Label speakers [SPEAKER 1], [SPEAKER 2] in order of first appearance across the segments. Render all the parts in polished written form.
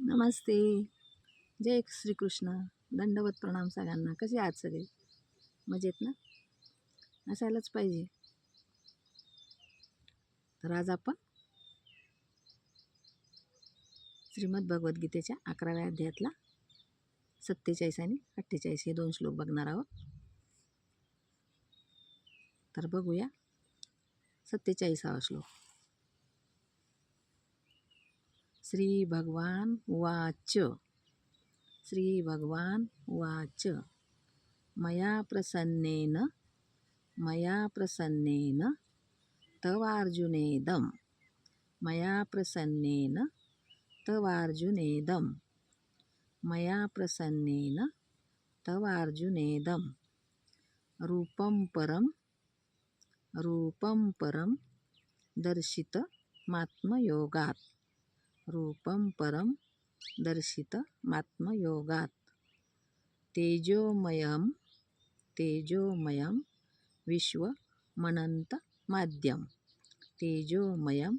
[SPEAKER 1] नमस्ते. जय श्रीकृष्ण. दंडवत प्रणाम सगळ्यांना. कसे आहात सगळे? मजेत ना? असायलाच पाहिजे. तर आज आपण श्रीमद भगवद्गीतेच्या 11व्या अध्यायातला 47 आणि 48 हे 2 श्लोक बघणार आहोत. तर बघूया 47वा श्लोक. श्री भगवान उवाच. श्री भगवान उवाच. मया प्रसन्नेन तवार्जुनेदं. मया प्रसन्नेन तवार्जुनेदं. मया प्रसन्नेन तवार्जुनेदं. रूपं परं दर्शितमात्मयोगात्. रूपं परं दर्शितमात्मयोगात्. तेजोमयं विश्वमनन्तमाद्यं. तेजोमयं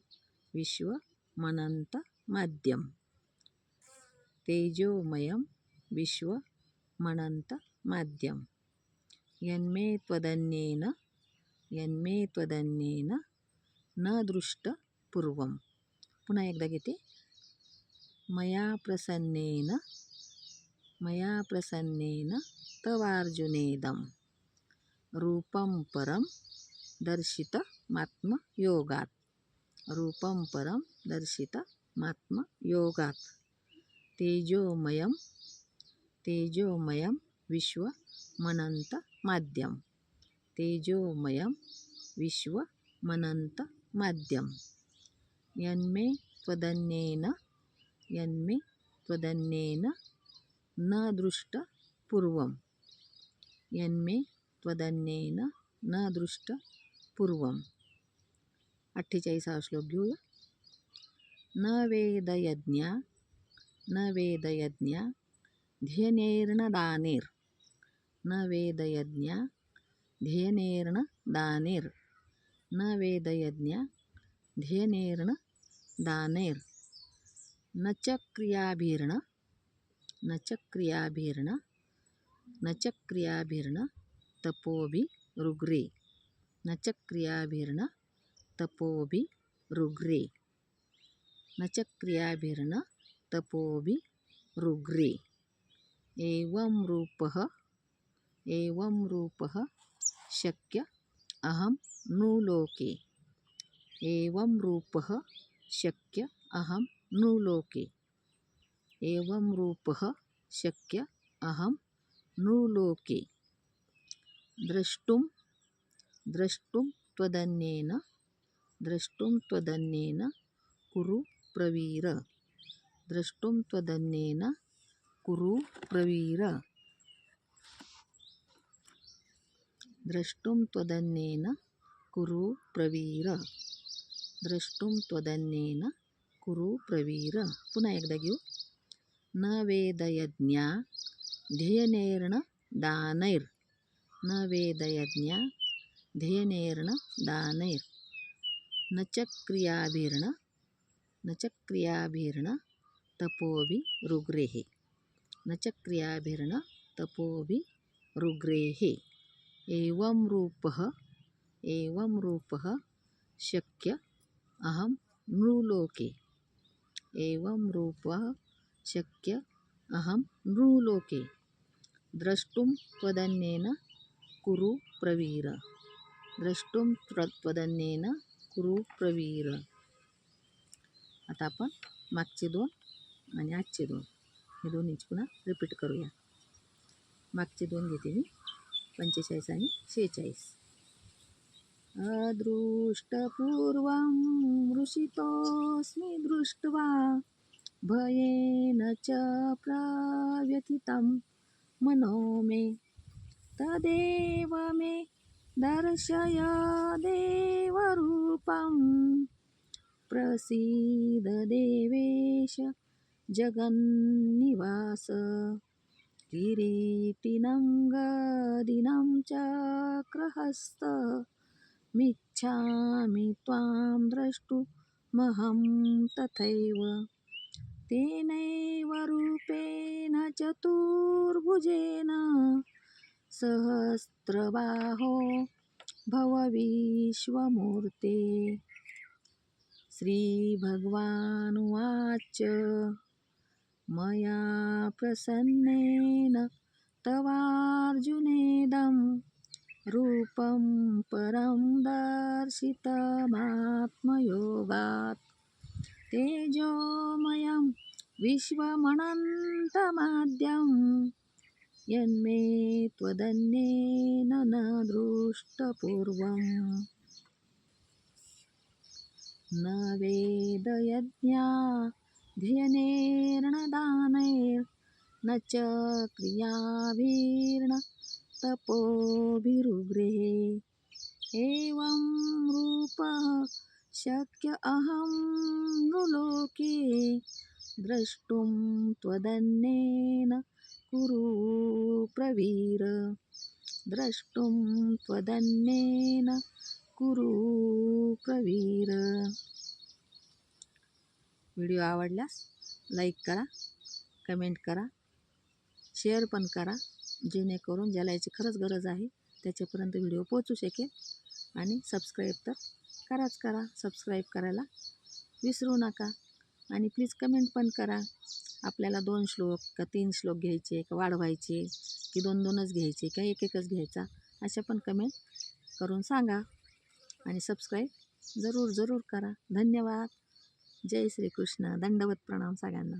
[SPEAKER 1] विश्वमनन्तमाद्यं. तेजोमयं विश्वमनन्तमाद्यं. यन्मे त्वदन्येन न दृष्टपूर्वम्. पुन्हा एकदा घेते. मया प्रसन्नेन तवार्जुनेदं. रूपं परं दर्शितमात्मयोगात्. रूपं परं दर्शितमात्मयोगात्. तेजोमयं विश्वमनन्तमाद्यं. तेजोमयं विश्वमनन्तमाद्यं. यन्मे त्वदन्येन न दृष्टपूर्वम्. यन्मे त्वदन्येन न दृष्टपूर्वम्. 48वा श्लोक घेऊया. न वेदयज्ञा ध्यनेर्न दानेर्. न वेदयज्ञा ध्यनेर्न दानेर्. न वेदयज्ञा ध्यनेर्न दानेर्. न च क्रियाभिर्न तपोभिरुग्रे. न च क्रियाभिर्न तपोभिरुग्रे. न च क्रियाभिर्न तपोभिरुग्रे. एवं रूपः शक्य अहं नृलोके. एवं रूपः शक्य अहं नृलोके. एवं रूपः शक्य अहं नृलोके. द्रष्टुं त्वदन्येन कुरु प्रवीर. द्रष्टुं त्वदन्येन कुरु प्रवीर. द्रष्टुं त्वदन्येन कुरु प्रवीर. द्रष्टुं त्वदन्येन कुरु प्रवीर. पुन्हा एकदा घेऊ. न वेदयज्ञा ध्यनेर्न दानैर्. न वेदयज्ञा ध्यनेर्न दानैर्. न च क्रियाभिर्न तपोभिरुग्रेः. न च क्रियाभिर्न तपोभिरुग्रेः. एवं रूपः शक्य अहं नृलोके. एवं रूपः शक्य अहं नृलोके. द्रष्टुं त्वदन्येन कुरु प्रवीर. द्रष्टुं त्वदन्येन कुरु प्रवीर. आता आपण मागचे 2 आणि आजचे 2 हे दोन्हीची पुन्हा रिपीट करूया. मागचे 2 घेते मी. 45 आणि 46. अदृष्टपूर्वं वृषितोऽस्मि दृष्ट्वा भयेन च प्रव्यथितं मनो मे. तदेव मे दर्शय देवरूपं. प्रसीद देवेश जगन्निवास. किरीटिनं गदिनं चक्रहस्तमिच्छामि त्वां द्रष्टुमहं तथैव. तेनैव रूपेण चतुर्भुजेन सहस्रबाहो भव विश्वमूर्ते। श्रीभगवानुवाच मया प्रसन्नेन तवार्जुनेदं रूपं परं दर्शितमात्मयोगात्। तेजोमयं विश्वमनन्तमाद्यं यन्मे त्वदन्येन न दृष्टपूर्वम्। न वेदयज्ञाध्ययनैर्न दानैर्न च क्रियाभिर्न तपोभिरुग्रे। एवं रूपः शक्य अहं नृलोके द्रष्टुं त्वदन्येन कुरु प्रवीर। द्रष्टुं त्वदन्येन कुरु प्रवीर। व्हिडिओ आवडल्यास लाईक करा, कमेंट करा, शेअर पण करा, जेणेकरून ज्याला याची खरंच गरज आहे त्याच्यापर्यंत व्हिडिओ पोहोचू शकेल. आणि सबस्क्राईब तर करा, सबस्क्राईब करायला विसरू नका. आणि प्लीज कमेंट पण करा, आपल्याला 2 श्लोक का 3 श्लोक घ्यायचे का वाढवायचे की 2-2च घ्यायचे का 1-1च घ्यायचा, अशा पण कमेंट करून सांगा. आणि सबस्क्राईब जरूर करा. धन्यवाद. जय श्रीकृष्ण. दंडवत प्रणाम सगळ्यांना.